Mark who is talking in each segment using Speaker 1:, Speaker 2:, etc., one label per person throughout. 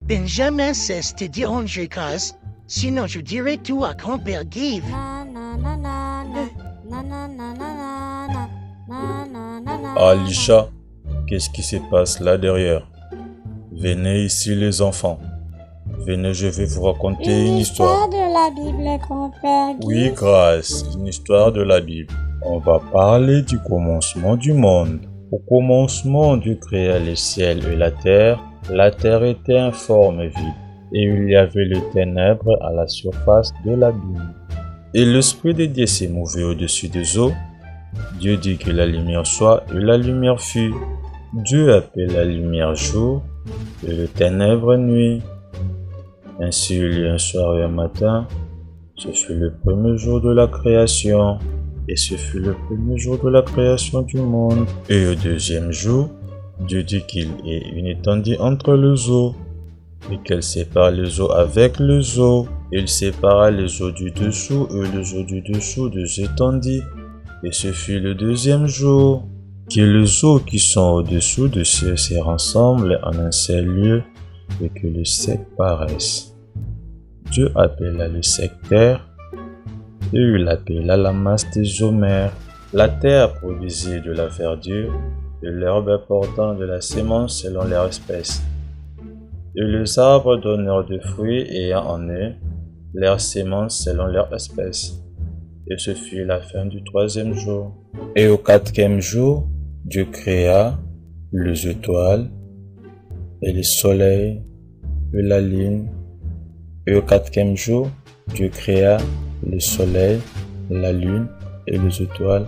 Speaker 1: Benjamin cesse de déranger Grâce, sinon je dirai tout à grand-père Give.
Speaker 2: Alisha, qu'est-ce qui se passe là derrière? Venez ici les enfants. Venez, je vais vous raconter une histoire.
Speaker 3: De la Bible, grand-père Give.
Speaker 2: Oui, Grâce, une histoire de la Bible. On va parler du commencement du monde. Au commencement, Dieu créa le ciel et la terre. La terre était informe et vide, et il y avait le ténèbre à la surface de l'abîme. Et l'Esprit de Dieu s'est mouvé au-dessus des eaux. Dieu dit que la lumière soit, et la lumière fut. Dieu appela la lumière jour, et le ténèbre nuit. Ainsi il y a un soir et un matin. Ce fut le premier jour de la création, et ce fut le premier jour de la création du monde. Et au deuxième jour, Dieu dit qu'il y ait une étendue entre les eaux, et qu'elle sépare les eaux avec les eaux. Il sépara les eaux du dessous et les eaux du dessous des étendues. Et ce fut le deuxième jour, que les eaux qui sont au-dessous de cieux se rassemblent en un seul lieu, et que le sec paraisse. Dieu appela le sec terre, et il appela la masse des eaux mer. La terre produisait de la verdure, de l'herbe portant de la semence selon leur espèce. Et les arbres donnèrent des fruits ayant en eux leur semence selon leur espèce. Et ce fut la fin du troisième jour. Et au quatrième jour, Dieu créa les étoiles et le soleil et la lune. Et au quatrième jour, Dieu créa le soleil, la lune et les étoiles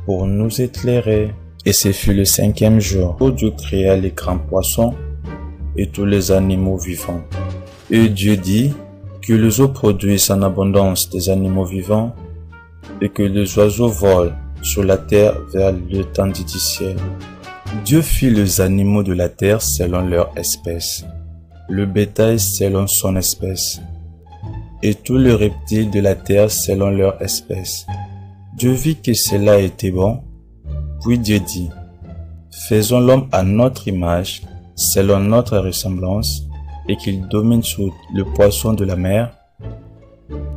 Speaker 2: pour nous éclairer. Et ce fut le cinquième jour où Dieu créa les grands poissons et tous les animaux vivants. Et Dieu dit que les eaux produisent en abondance des animaux vivants et que les oiseaux volent sur la terre vers l'étendue du ciel. Dieu fit les animaux de la terre selon leur espèce, le bétail selon son espèce, et tous les reptiles de la terre selon leur espèce. Dieu vit que cela était bon. Puis Dieu dit, faisons l'homme à notre image, selon notre ressemblance, et qu'il domine sur le poisson de la mer,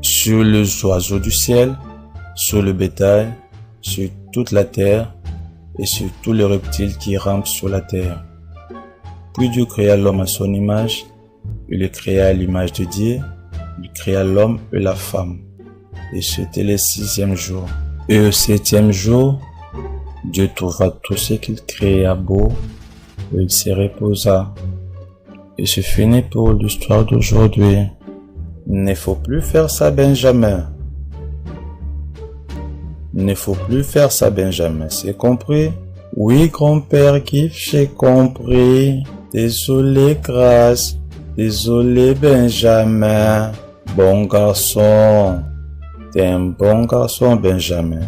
Speaker 2: sur les oiseaux du ciel, sur le bétail, sur toute la terre, et sur tous les reptiles qui rampent sur la terre. Puis Dieu créa l'homme à son image, il le créa à l'image de Dieu, il créa l'homme et la femme. Et c'était le sixième jour. Et au septième jour, Dieu trouva tout ce qu'il créa beau, et il se reposa. Et c'est fini pour l'histoire d'aujourd'hui. Il ne faut plus faire ça, Benjamin. Il ne faut plus faire ça, Benjamin. C'est compris? Oui, grand-père Give, j'ai compris. Désolé, Grâce. Désolé, Benjamin. Bon garçon. T'es un bon garçon, Benjamin.